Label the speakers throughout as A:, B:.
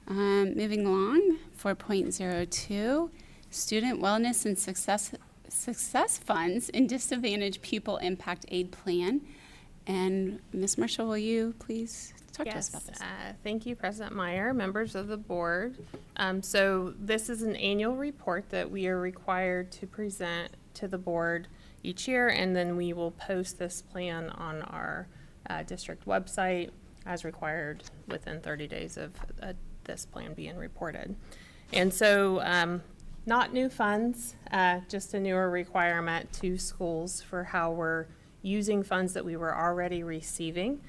A: Moving along, 4.02, Student Wellness and Success Funds and Disadvantaged Pupil Impact Aid Plan. And Ms. Marshall, will you please talk to us about this?
B: Thank you, President Meyer, members of the board. So this is an annual report that we are required to present to the board each year, and then we will post this plan on our district website as required within 30 days of this plan being reported. And so not new funds, just a newer requirement to schools for how we're using funds that we were already receiving.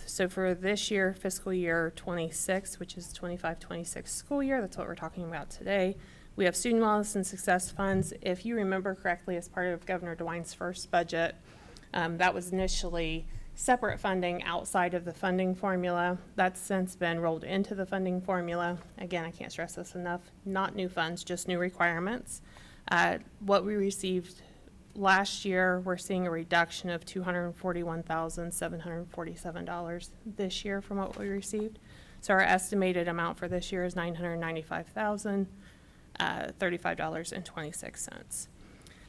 B: So for this year, fiscal year 26, which is 25-26 school year, that's what we're talking about today, we have student wellness and success funds. If you remember correctly, as part of Governor DeWine's first budget, that was initially separate funding outside of the funding formula. That's since been rolled into the funding formula. Again, I can't stress this enough, not new funds, just new requirements. What we received last year, we're seeing a reduction of $241,747 this year from what we received. So our estimated amount for this year is $995,035.26.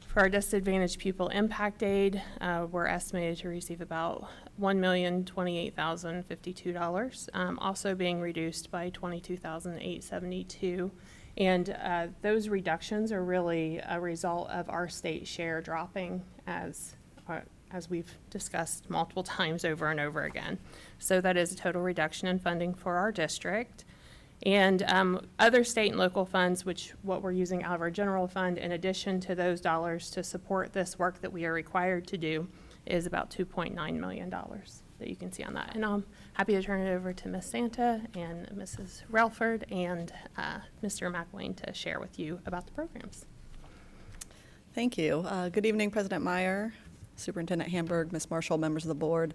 B: For our disadvantaged pupil impact aid, we're estimated to receive about $1,028,052, also being reduced by $22,872. And those reductions are really a result of our state share dropping as we've discussed multiple times over and over again. So that is a total reduction in funding for our district. And other state and local funds, which what we're using out of our general fund, in addition to those dollars to support this work that we are required to do, is about $2.9 million that you can see on that. And I'm happy to turn it over to Ms. Santa and Mrs. Relford and Mr. McElwain to share with you about the programs.
C: Thank you. Good evening, President Meyer, Superintendent Hamburg, Ms. Marshall, members of the board.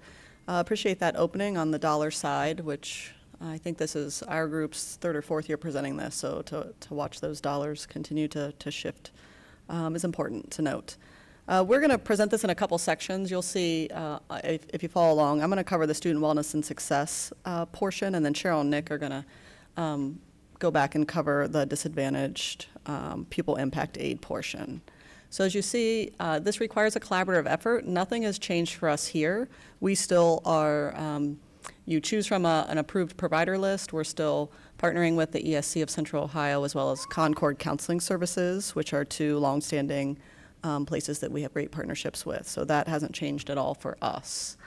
C: Appreciate that opening on the dollar side, which I think this is our group's third or fourth year presenting this, so to watch those dollars continue to shift is important to note. We're going to present this in a couple sections. You'll see, if you follow along, I'm going to cover the student wellness and success portion, and then Cheryl and Nick are going to go back and cover the disadvantaged pupil impact aid portion. So as you see, this requires a collaborative effort. Nothing has changed for us here. We still are you choose from an approved provider list. We're still partnering with the ESC of Central Ohio as well as Concord Counseling Services, which are two longstanding places that we have great partnerships with. So that hasn't changed at all for us.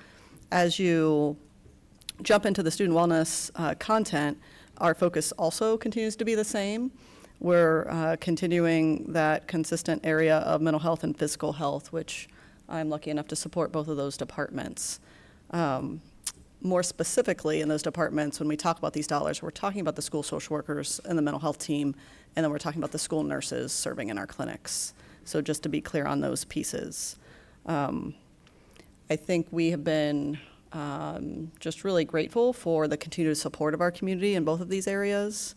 C: As you jump into the student wellness content, our focus also continues to be the same. We're continuing that consistent area of mental health and physical health, which I'm lucky enough to support both of those departments. More specifically in those departments, when we talk about these dollars, we're talking about the school social workers and the mental health team, and then we're talking about the school nurses serving in our clinics. So just to be clear on those pieces. I think we have been just really grateful for the continued support of our community in both of these areas.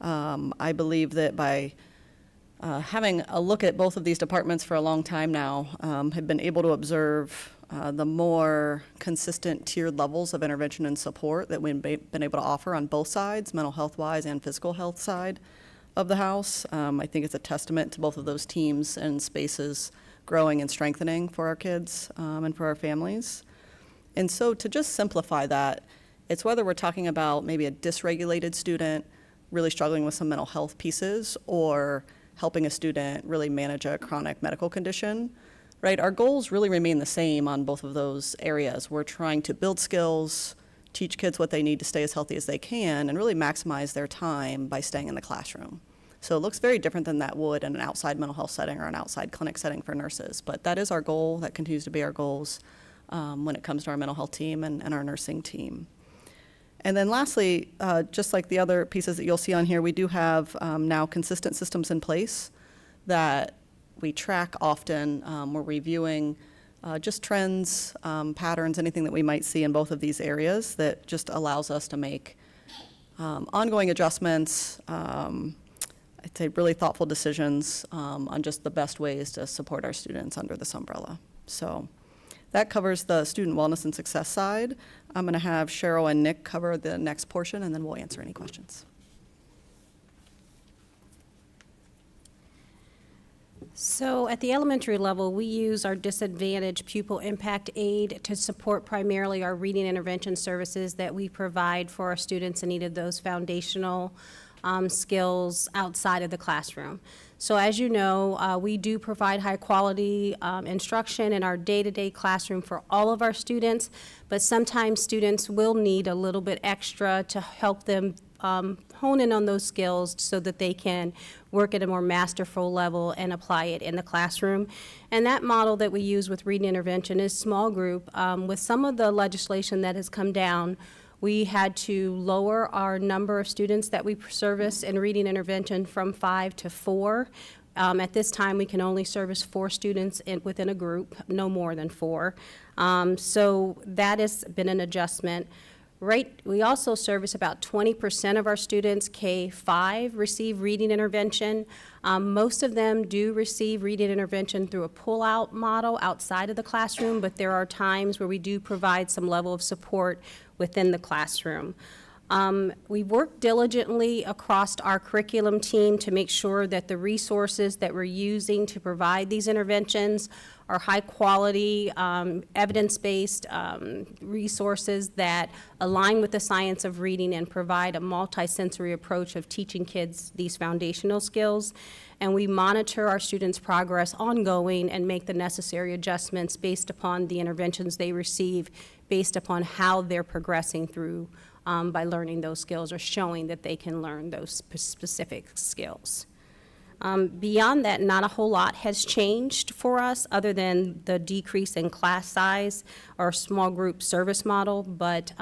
C: I believe that by having a look at both of these departments for a long time now, have been able to observe the more consistent tiered levels of intervention and support that we've been able to offer on both sides, mental health wise and physical health side of the house. I think it's a testament to both of those teams and spaces growing and strengthening for our kids and for our families. And so to just simplify that, it's whether we're talking about maybe a dysregulated student really struggling with some mental health pieces or helping a student really manage a chronic medical condition, right? Our goals really remain the same on both of those areas. We're trying to build skills, teach kids what they need to stay as healthy as they can, and really maximize their time by staying in the classroom. So it looks very different than that would in an outside mental health setting or an outside clinic setting for nurses. But that is our goal. That continues to be our goals when it comes to our mental health team and our nursing team. And then lastly, just like the other pieces that you'll see on here, we do have now consistent systems in place that we track often. We're reviewing just trends, patterns, anything that we might see in both of these areas that just allows us to make ongoing adjustments, I'd say really thoughtful decisions on just the best ways to support our students under this umbrella. So that covers the student wellness and success side. I'm going to have Cheryl and Nick cover the next portion, and then we'll answer any questions.
D: So at the elementary level, we use our disadvantaged pupil impact aid to support primarily our reading intervention services that we provide for our students in need of those foundational skills outside of the classroom. So as you know, we do provide high-quality instruction in our day-to-day classroom for all of our students, but sometimes students will need a little bit extra to help them hone in on those skills so that they can work at a more masterful level and apply it in the classroom. And that model that we use with reading intervention is small group. With some of the legislation that has come down, we had to lower our number of students that we service in reading intervention from 5 to 4. At this time, we can only service 4 students within a group, no more than 4. So that has been an adjustment. Right, we also service about 20% of our students, K-5, receive reading intervention. Most of them do receive reading intervention through a pull-out model outside of the classroom, but there are times where we do provide some level of support within the classroom. We work diligently across our curriculum team to make sure that the resources that we're using to provide these interventions are high-quality, evidence-based resources that align with the science of reading and provide a multisensory approach of teaching kids these foundational skills. And we monitor our students' progress ongoing and make the necessary adjustments based upon the interventions they receive, based upon how they're progressing through by learning those skills or showing that they can learn those specific skills. Beyond that, not a whole lot has changed for us other than the decrease in class size or small group service model, but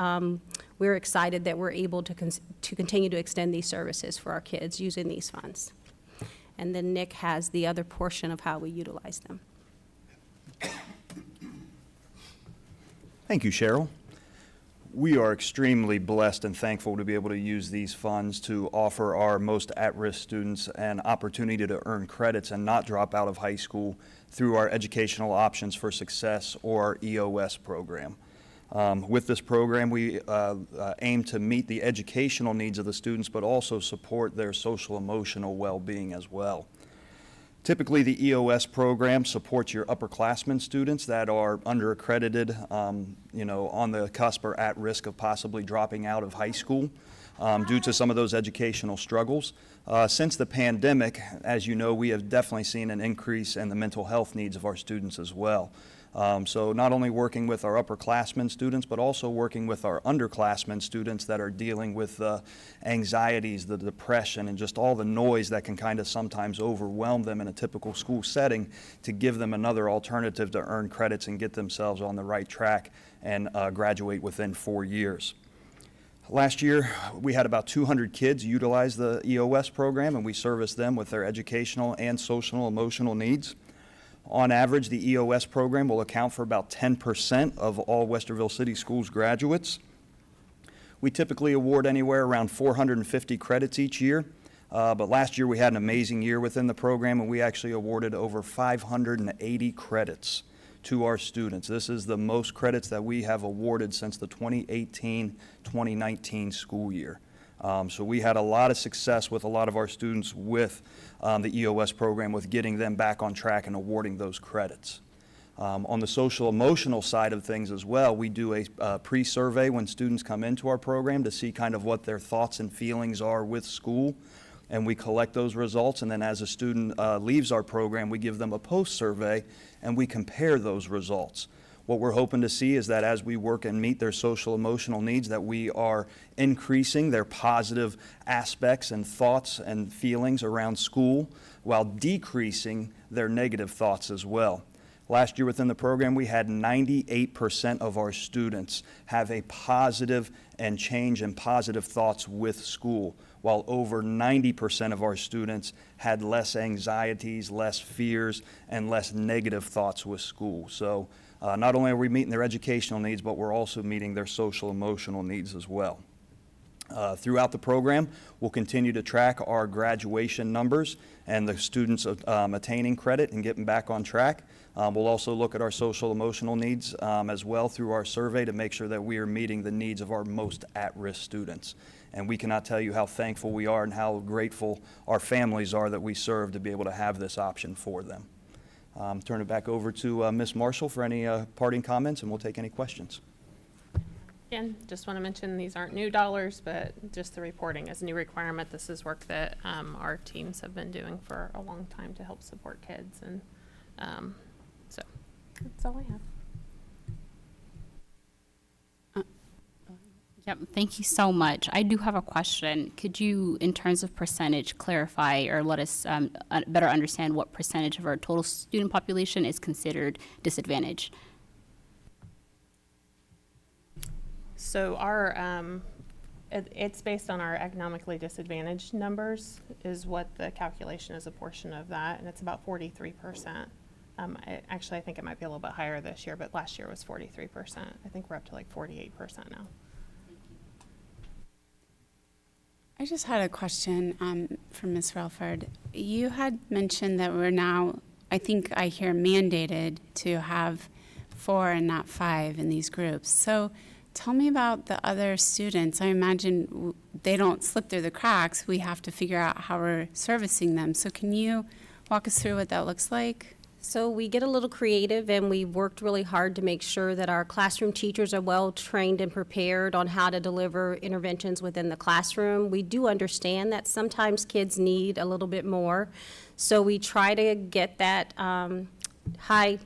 D: we're excited that we're able to continue to extend these services for our kids using these funds. And then Nick has the other portion of how we utilize them.
E: Thank you, Cheryl. We are extremely blessed and thankful to be able to use these funds to offer our most at-risk students an opportunity to earn credits and not drop out of high school through our Educational Options for Success, or our EOS program. With this program, we aim to meet the educational needs of the students, but also support their social emotional well-being as well. Typically, the EOS program supports your upperclassmen students that are underaccredited, on the cusp or at risk of possibly dropping out of high school due to some of those educational struggles. Since the pandemic, as you know, we have definitely seen an increase in the mental health needs of our students as well. So not only working with our upperclassmen students, but also working with our underclassmen students that are dealing with the anxieties, the depression, and just all the noise that can kind of sometimes overwhelm them in a typical school setting, to give them another alternative to earn credits and get themselves on the right track and graduate within 4 years. Last year, we had about 200 kids utilize the EOS program, and we serviced them with their educational and social emotional needs. On average, the EOS program will account for about 10% of all Westerville City Schools graduates. We typically award anywhere around 450 credits each year, but last year we had an amazing year within the program, and we actually awarded over 580 credits to our students. This is the most credits that we have awarded since the 2018-2019 school year. So we had a lot of success with a lot of our students with the EOS program, with getting them back on track and awarding those credits. On the social emotional side of things as well, we do a pre-survey when students come into our program to see kind of what their thoughts and feelings are with school, and we collect those results, and then as a student leaves our program, we give them a post-survey and we compare those results. What we're hoping to see is that as we work and meet their social emotional needs, that we are increasing their positive aspects and thoughts and feelings around school while decreasing their negative thoughts as well. Last year within the program, we had 98% of our students have a positive and change in positive thoughts with school, while over 90% of our students had less anxieties, less fears, and less negative thoughts with school. So not only are we meeting their educational needs, but we're also meeting their social emotional needs as well. Throughout the program, we'll continue to track our graduation numbers and the students attaining credit and getting back on track. We'll also look at our social emotional needs as well through our survey to make sure that we are meeting the needs of our most at-risk students. And we cannot tell you how thankful we are and how grateful our families are that we serve to be able to have this option for them. Turn it back over to Ms. Marshall for any parting comments, and we'll take any questions.
B: Again, just want to mention these aren't new dollars, but just the reporting is a new requirement. This is work that our teams have been doing for a long time to help support kids. And so that's all I have.
F: Yep, thank you so much. I do have a question. Could you, in terms of percentage, clarify or let us better understand what percentage of our total student population is considered disadvantaged?
B: So our, it's based on our economically disadvantaged numbers is what the calculation is, a portion of that, and it's about 43%. Actually, I think it might be a little bit higher this year, but last year was 43%. I think we're up to like 48% now.
A: I just had a question for Ms. Relford. You had mentioned that we're now, I think I hear mandated to have 4 and not 5 in these groups. So tell me about the other students. I imagine they don't slip through the cracks. We have to figure out how we're servicing them. So can you walk us through what that looks like?
D: So we get a little creative, and we worked really hard to make sure that our classroom teachers are well trained and prepared on how to deliver interventions within the classroom. We do understand that sometimes kids need a little bit more, so we try to get that high,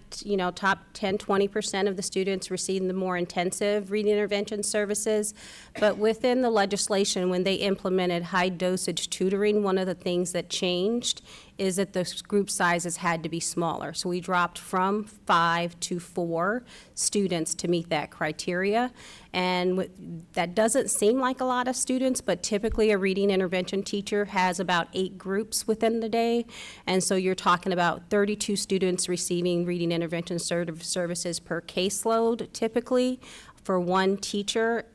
D: top 10, 20% of the students receiving the more intensive reading intervention services. But within the legislation, when they implemented high dosage tutoring, one of the things that changed is that the group sizes had to be smaller. So we dropped from 5 to 4 students to meet that criteria. And that doesn't seem like a lot of students, but typically a reading intervention teacher has about 8 groups within the day. And so you're talking about 32 students receiving reading intervention services per caseload typically for one teacher,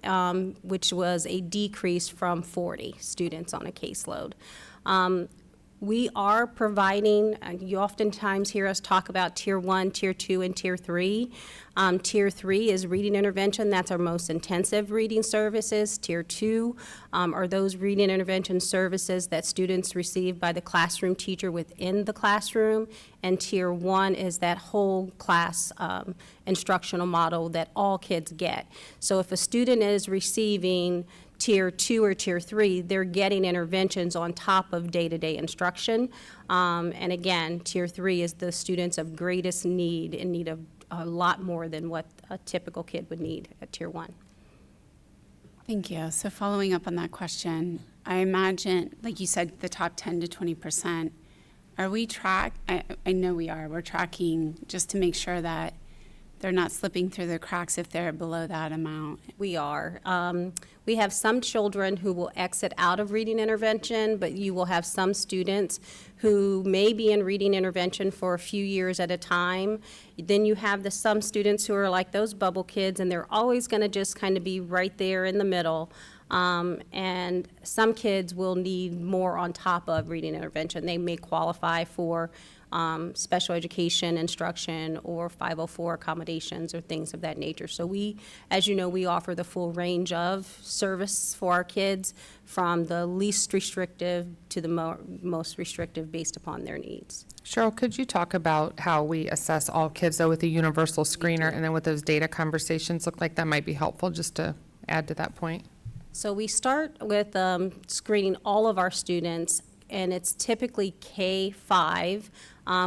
D: which was a decrease from 40 students on a caseload. We are providing, you oftentimes hear us talk about Tier 1, Tier 2, and Tier 3. Tier 3 is reading intervention. That's our most intensive reading services. Tier 2 are those reading intervention services that students receive by the classroom teacher within the classroom. And Tier 1 is that whole class instructional model that all kids get. So if a student is receiving Tier 2 or Tier 3, they're getting interventions on top of day-to-day instruction. And again, Tier 3 is the students of greatest need, in need of a lot more than what a typical kid would need at Tier 1.
A: Thank you. So following up on that question, I imagine, like you said, the top 10 to 20%, are we I know we are, we're tracking just to make sure that they're not slipping through the cracks if they're below that amount.
D: We are. We have some children who will exit out of reading intervention, but you will have some students who may be in reading intervention for a few years at a time. Then you have some students who are like those bubble kids, and they're always going to just kind of be right there in the middle. And some kids will need more on top of reading intervention. They may qualify for special education instruction or 504 accommodations or things of that nature. So we, as you know, we offer the full range of service for our kids, from the least restrictive to the most restrictive based upon their needs.
G: Cheryl, could you talk about how we assess all kids, though, with the universal screener, and then what those data conversations look like? That might be helpful, just to add to that point.
D: So we start with screening all of our students, and it's typically K-5.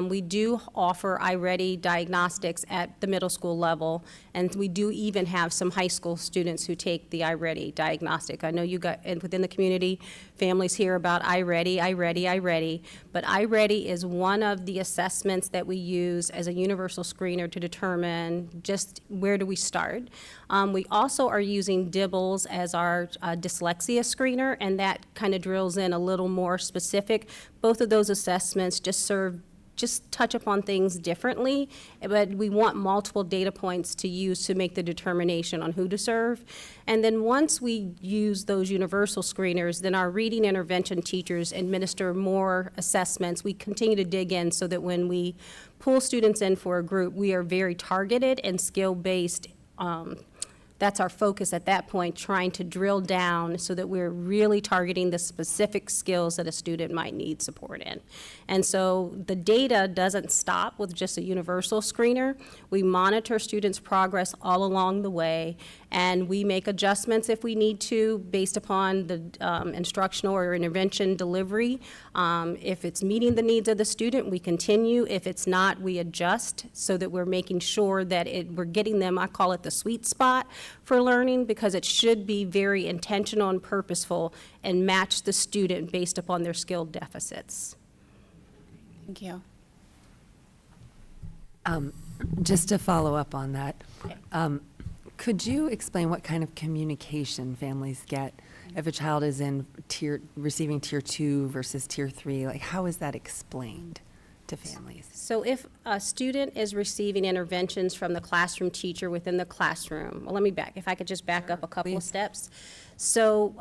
D: We do offer iReady diagnostics at the middle school level, and we do even have some high school students who take the iReady diagnostic. I know you got, and within the community, families hear about iReady, but iReady is one of the assessments that we use as a universal screener to determine just where do we start. We also are using DIBELS as our dyslexia screener, and that kind of drills in a little more specific. Both of those assessments just serve just touch upon things differently, but we want multiple data points to use to make the determination on who to serve. And then once we use those universal screeners, then our reading intervention teachers administer more assessments. We continue to dig in so that when we pull students in for a group, we are very targeted and skill-based. That's our focus at that point, trying to drill down so that we're really targeting the specific skills that a student might need support in. And so the data doesn't stop with just a universal screener. We monitor students' progress all along the way, and we make adjustments if we need to based upon the instructional or intervention delivery. If it's meeting the needs of the student, we continue. If it's not, we adjust so that we're making sure that we're getting them, I call it the sweet spot for learning, because it should be very intentional and purposeful and match the student based upon their skill deficits.
A: Thank you.
H: Just to follow up on that, could you explain what kind of communication families get if a child is in receiving tier 2 versus tier 3? Like, how is that explained to families?
D: So if a student is receiving interventions from the classroom teacher within the classroom, well, if I could just back up a couple of steps. So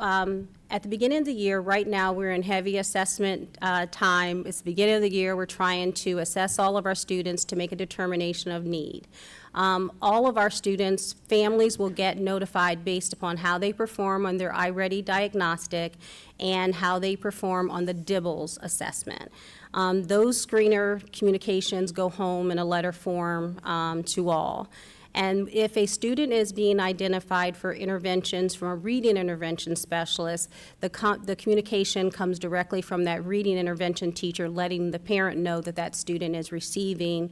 D: at the beginning of the year, right now, we're in heavy assessment time. It's the beginning of the year. We're trying to assess all of our students to make a determination of need. All of our students, families will get notified based upon how they perform on their iReady diagnostic and how they perform on the DIBELS assessment. Those screener communications go home in a letter form to all. And if a student is being identified for interventions from a reading intervention specialist, the communication comes directly from that reading intervention teacher, letting the parent know that that student is receiving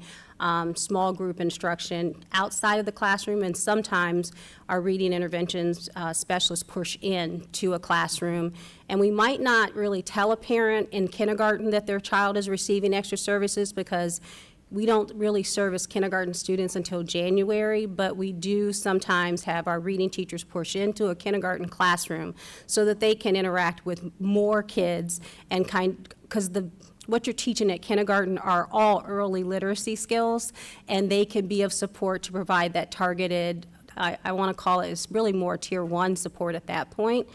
D: small group instruction outside of the classroom, and sometimes our reading interventions specialists push in to a classroom. And we might not really tell a parent in kindergarten that their child is receiving extra services, because we don't really service kindergarten students until January, but we do sometimes have our reading teachers push into a kindergarten classroom so that they can interact with more kids and because what you're teaching at kindergarten are all early literacy skills, and they can be of support to provide that targeted, I want to call it, it's really more tier 1 support at that point.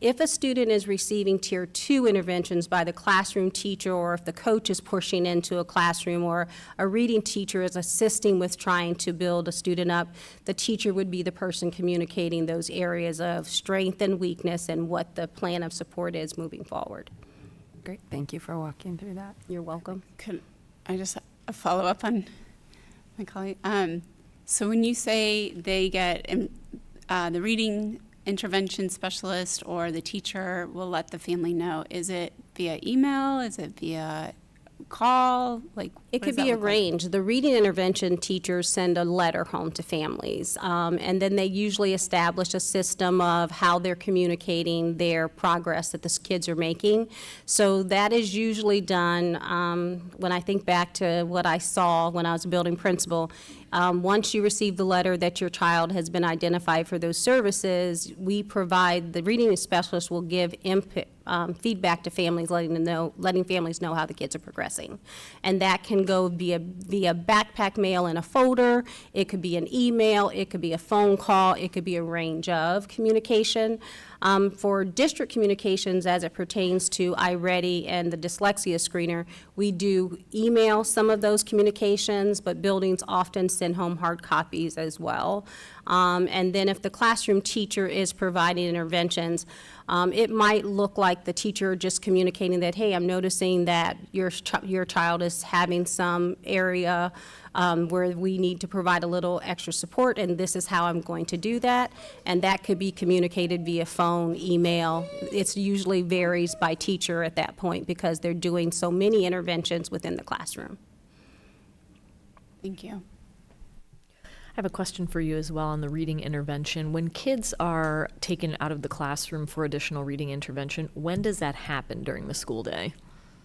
D: If a student is receiving tier 2 interventions by the classroom teacher, or if the coach is pushing into a classroom, or a reading teacher is assisting with trying to build a student up, the teacher would be the person communicating those areas of strength and weakness and what the plan of support is moving forward.
H: Great, thank you for walking through that.
D: You're welcome.
A: Could I just follow up on my colleague? So when you say they get the reading intervention specialist or the teacher will let the family know, is it via email? Is it via call? Like,
D: It could be arranged. The reading intervention teachers send a letter home to families, and then they usually establish a system of how they're communicating their progress that the kids are making. So that is usually done, when I think back to what I saw when I was a building principal, once you receive the letter that your child has been identified for those services, we provide, the reading specialist will give input, feedback to families, letting families know how the kids are progressing. And that can go via backpack mail in a folder, it could be an email, it could be a phone call, it could be a range of communication. For district communications as it pertains to iReady and the dyslexia screener, we do email some of those communications, but buildings often send home hard copies as well. And then if the classroom teacher is providing interventions, it might look like the teacher just communicating that, hey, I'm noticing that your child is having some area where we need to provide a little extra support, and this is how I'm going to do that. And that could be communicated via phone, email. It usually varies by teacher at that point because they're doing so many interventions within the classroom.
A: Thank you.
I: I have a question for you as well on the reading intervention. When kids are taken out of the classroom for additional reading intervention, when does that happen during the school day?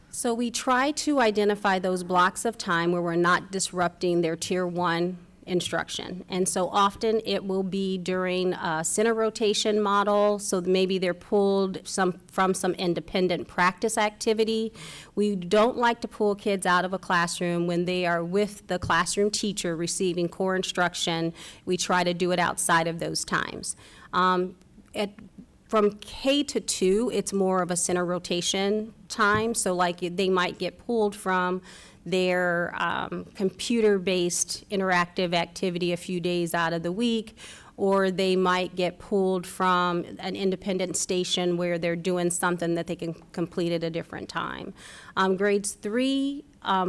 D: So we try to identify those blocks of time where we're not disrupting their tier 1 instruction. And so often it will be during a center rotation model, so maybe they're pulled from some independent practice activity. We don't like to pull kids out of a classroom when they are with the classroom teacher receiving core instruction. We try to do it outside of those times. From K to 2, it's more of a center rotation time, so like they might get pulled from their computer-based interactive activity a few days out of the week, or they might get pulled from an independent station where they're doing something that they can complete at a different time. Grades 3,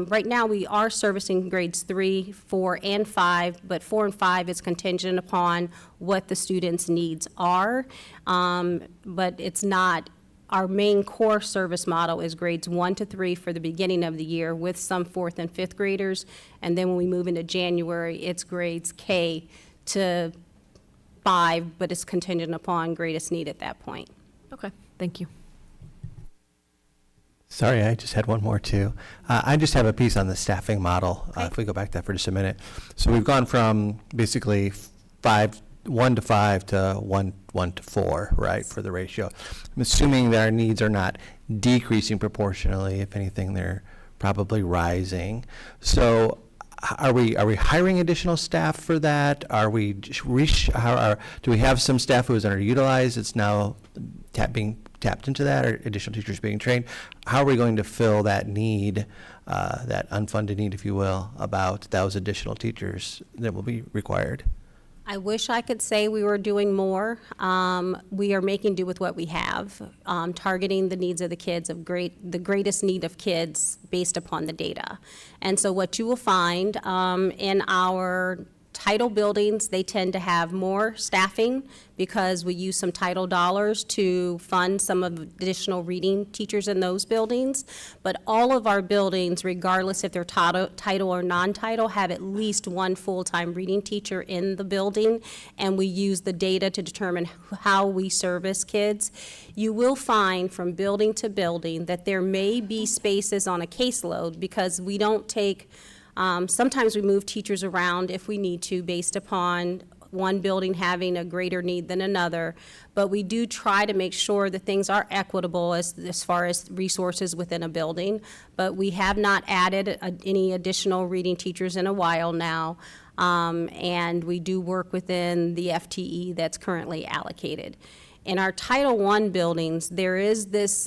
D: right now we are servicing grades 3, 4, and 5, but 4 and 5 is contingent upon what the students' needs are, but it's not. Our main core service model is grades 1 to 3 for the beginning of the year with some 4th and 5th graders. And then when we move into January, it's grades K to 5, but it's contingent upon greatest need at that point.
I: Okay, thank you.
J: Sorry, I just had one more too. I just have a piece on the staffing model. If we go back to that for just a minute. So we've gone from basically 1 to 5 to 1 to 4, right, for the ratio. I'm assuming that our needs are not decreasing proportionally. If anything, they're probably rising. So are we hiring additional staff for that? Are we do we have some staff who is underutilized? It's now being tapped into that, or additional teachers being trained? How are we going to fill that need, that unfunded need, if you will, about those additional teachers that will be required?
D: I wish I could say we were doing more. We are making do with what we have, targeting the needs of the kids, the greatest need of kids based upon the data. And so what you will find in our title buildings, they tend to have more staffing because we use some title dollars to fund some of the additional reading teachers in those buildings. But all of our buildings, regardless if they're title or non-title, have at least one full-time reading teacher in the building, and we use the data to determine how we service kids. You will find from building to building that there may be spaces on a caseload because we don't take sometimes we move teachers around if we need to based upon one building having a greater need than another, but we do try to make sure that things are equitable as far as resources within a building, but we have not added any additional reading teachers in a while now, and we do work within the FTE that's currently allocated. In our Title I buildings, there is this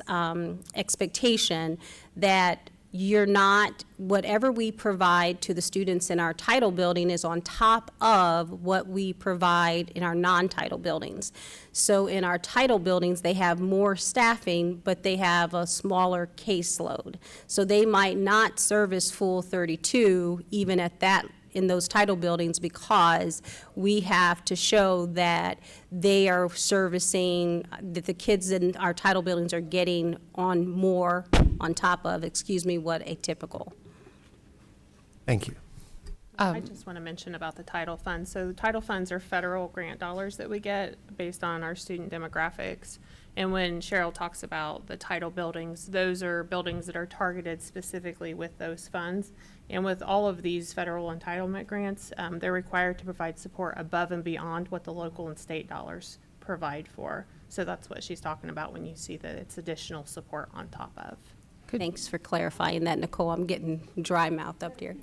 D: expectation that whatever we provide to the students in our title building is on top of what we provide in our non-title buildings. So in our title buildings, they have more staffing, but they have a smaller caseload. So they might not service full 32 even in those title buildings because we have to show that they are servicing, that the kids in our title buildings are getting on top of, what a typical.
J: Thank you.
B: I just want to mention about the title funds. So the title funds are federal grant dollars that we get based on our student demographics. And when Cheryl talks about the title buildings, those are buildings that are targeted specifically with those funds. And with all of these federal entitlement grants, they're required to provide support above and beyond what the local and state dollars provide for. So that's what she's talking about when you see that it's additional support on top of.
D: Thanks for clarifying that, Nicole. I'm getting dry mouthed up here.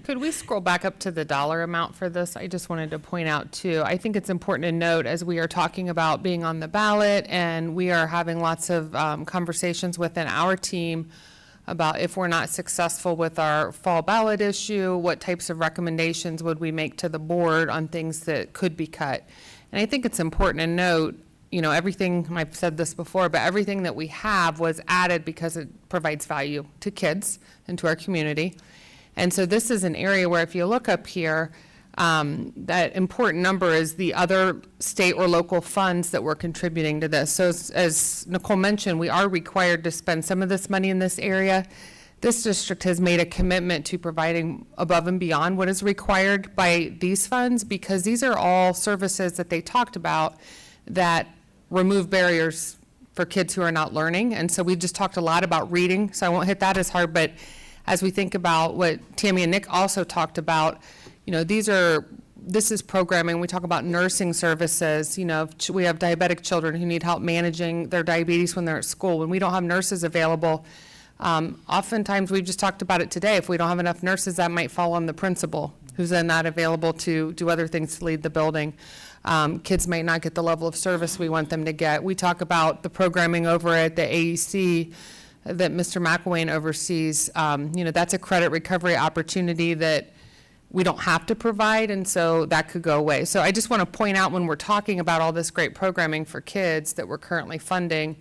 G: Could we scroll back up to the dollar amount for this? I just wanted to point out too, I think it's important to note as we are talking about being on the ballot and we are having lots of conversations within our team about if we're not successful with our fall ballot issue, what types of recommendations would we make to the board on things that could be cut. And I think it's important to note, everything, I've said this before, but everything that we have was added because it provides value to kids and to our community. And so this is an area where if you look up here, that important number is the other state or local funds that we're contributing to this. So as Nicole mentioned, we are required to spend some of this money in this area. This district has made a commitment to providing above and beyond what is required by these funds because these are all services that they talked about that remove barriers for kids who are not learning. And so we just talked a lot about reading, so I won't hit that as hard, but as we think about what Tammy and Nick also talked about, this is programming. We talk about nursing services. If we have diabetic children who need help managing their diabetes when they're at school. When we don't have nurses available, oftentimes, we've just talked about it today, if we don't have enough nurses, that might fall on the principal, who's then not available to do other things to lead the building. Kids may not get the level of service we want them to get. We talk about the programming over at the AEC that Mr. McElwain oversees. That's a credit recovery opportunity that we don't have to provide, and so that could go away. So I just want to point out, when we're talking about all this great programming for kids that we're currently funding,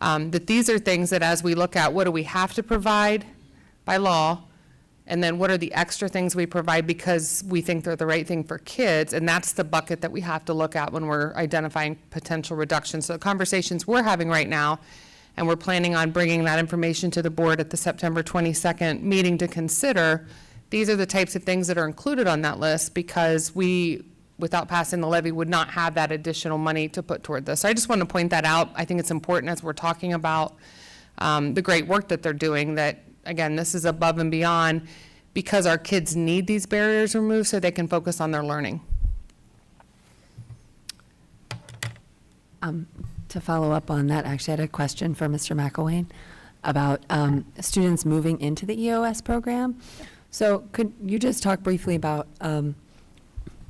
G: that these are things that, as we look at what do we have to provide by law, and then what are the extra things we provide because we think they're the right thing for kids, and that's the bucket that we have to look at when we're identifying potential reductions. So the conversations we're having right now, and we're planning on bringing that information to the board at the September 22nd meeting to consider, these are the types of things that are included on that list, because we, without passing the levy, would not have that additional money to put toward this. So I just want to point that out. I think it's important as we're talking about the great work that they're doing, that, again, this is above and beyond, because our kids need these barriers removed so they can focus on their learning.
H: To follow up on that, actually, I had a question for Mr. McElwain about students moving into the EOS program. So could you just talk briefly about, a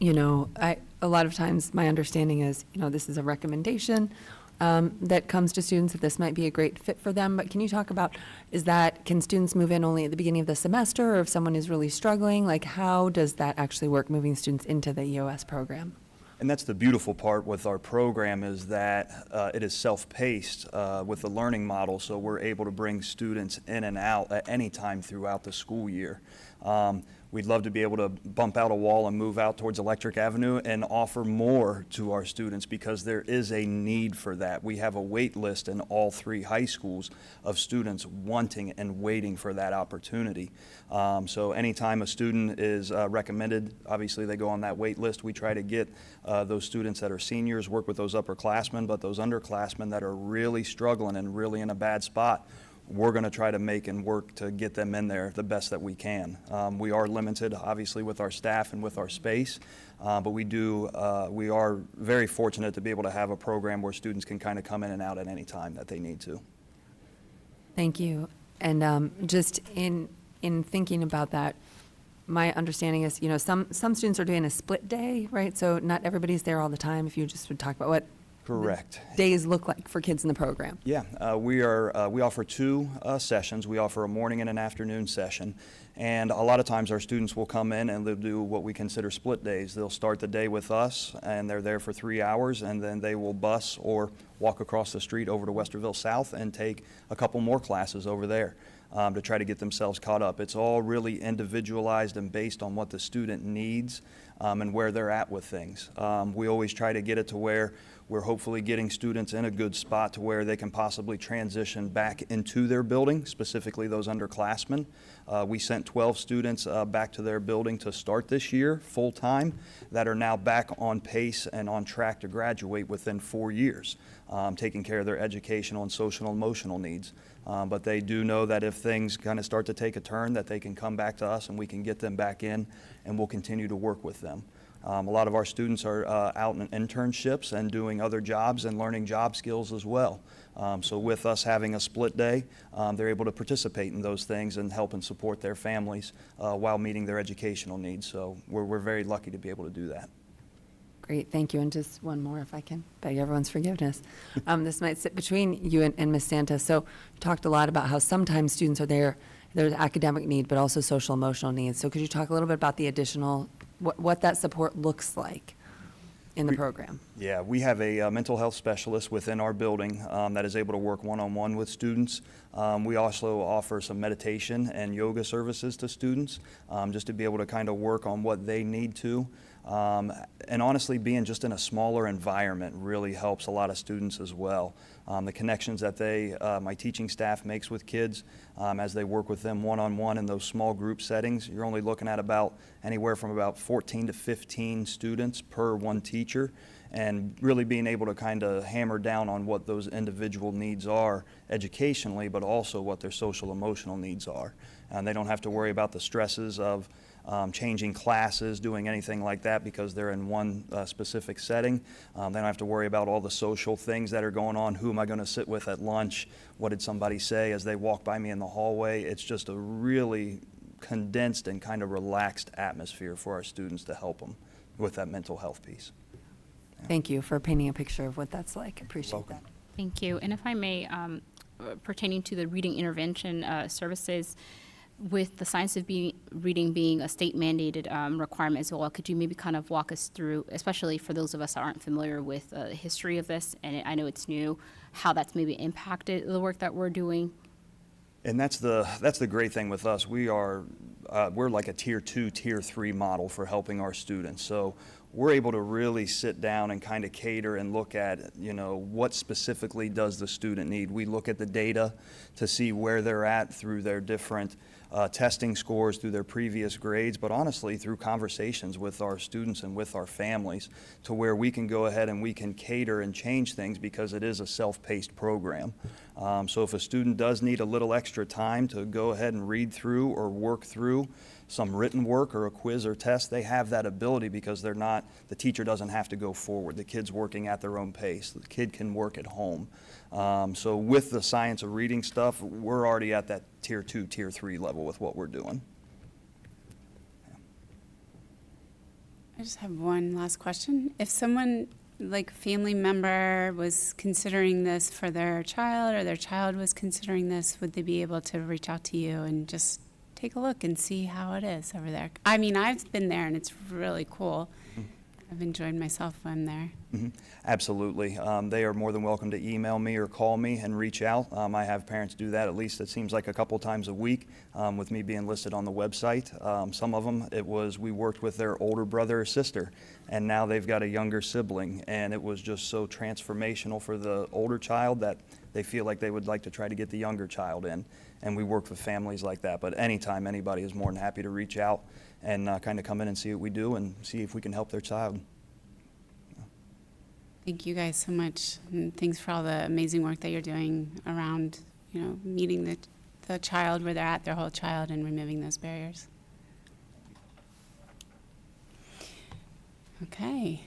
H: lot of times my understanding is, this is a recommendation that comes to students that this might be a great fit for them, but can you talk about, can students move in only at the beginning of the semester, or if someone is really struggling, like how does that actually work, moving students into the EOS program?
E: And that's the beautiful part with our program, is that it is self-paced with the learning model, so we're able to bring students in and out at any time throughout the school year. We'd love to be able to bump out a wall and move out towards Electric Avenue and offer more to our students, because there is a need for that. We have a wait list in all 3 high schools of students wanting and waiting for that opportunity. So anytime a student is recommended, obviously they go on that wait list. We try to get those students that are seniors, work with those upperclassmen, but those underclassmen that are really struggling and really in a bad spot, we're going to try to make and work to get them in there the best that we can. We are limited, obviously, with our staff and with our space, but we are very fortunate to be able to have a program where students can kind of come in and out at any time that they need to.
H: Thank you. And just in thinking about that, my understanding is, some students are doing a split day, right? So not everybody's there all the time. If you just would talk about what
E: Correct.
H: days look like for kids in the program.
E: Yeah, we offer 2 sessions. We offer a morning and an afternoon session, and a lot of times our students will come in and they'll do what we consider split days. They'll start the day with us, and they're there for 3 hours, and then they will bus or walk across the street over to Westerville South and take a couple more classes over there to try to get themselves caught up. It's all really individualized and based on what the student needs and where they're at with things. We always try to get it to where we're hopefully getting students in a good spot to where they can possibly transition back into their building, specifically those underclassmen. We sent 12 students back to their building to start this year full-time that are now back on pace and on track to graduate within 4 years, taking care of their educational and social and emotional needs. But they do know that if things kind of start to take a turn, that they can come back to us and we can get them back in, and we'll continue to work with them. A lot of our students are out in internships and doing other jobs and learning job skills as well. So with us having a split day, they're able to participate in those things and help and support their families while meeting their educational needs. So we're very lucky to be able to do that.
H: Great, thank you. And just one more, if I can beg everyone's forgiveness. This might sit between you and Ms. Santa. So you talked a lot about how sometimes students are there, there's academic need, but also social emotional needs. So could you talk a little bit about the additional, what that support looks like in the program?
E: Yeah, we have a mental health specialist within our building that is able to work one-on-one with students. We also offer some meditation and yoga services to students just to be able to kind of work on what they need to. And honestly, being just in a smaller environment really helps a lot of students as well. The connections that my teaching staff makes with kids as they work with them one-on-one in those small group settings, you're only looking at anywhere from about 14 to 15 students per one teacher, and really being able to kind of hammer down on what those individual needs are educationally, but also what their social emotional needs are. And they don't have to worry about the stresses of changing classes, doing anything like that because they're in one specific setting. They don't have to worry about all the social things that are going on. Who am I going to sit with at lunch? What did somebody say as they walk by me in the hallway? It's just a really condensed and kind of relaxed atmosphere for our students to help them with that mental health piece.
H: Thank you for painting a picture of what that's like. Appreciate
E: welcome.
H: that.
F: Thank you. And if I may, pertaining to the reading intervention services, with the science of reading being a state mandated requirement as well, could you maybe kind of walk us through, especially for those of us that aren't familiar with the history of this, and I know it's new, how that's maybe impacted the work that we're doing?
E: And that's the great thing with us. We're like a tier 2, tier 3 model for helping our students. So we're able to really sit down and kind of cater and look at, what specifically does the student need. We look at the data to see where they're at through their different testing scores, through their previous grades, but honestly through conversations with our students and with our families to where we can go ahead and we can cater and change things because it is a self-paced program. So if a student does need a little extra time to go ahead and read through or work through some written work or a quiz or test, they have that ability because the teacher doesn't have to go forward. The kid's working at their own pace. The kid can work at home. So with the science of reading stuff, we're already at that tier 2, tier 3 level with what we're doing.
A: I just have one last question. If someone, like family member, was considering this for their child, or their child was considering this, would they be able to reach out to you and just take a look and see how it is over there? I mean, I've been there and it's really cool. I've enjoyed myself when I'm there.
E: Mhm. Absolutely. They are more than welcome to email me or call me and reach out. I have parents do that at least, it seems like, a couple times a week with me being listed on the website. Some of them, we worked with their older brother or sister, and now they've got a younger sibling, and it was just so transformational for the older child that they feel like they would like to try to get the younger child in. And we work with families like that. But anytime, anybody is more than happy to reach out and kind of come in and see what we do and see if we can help their child.
A: Thank you guys so much, and thanks for all the amazing work that you're doing around, meeting the child where they're at, their whole child, and removing those barriers. Okay.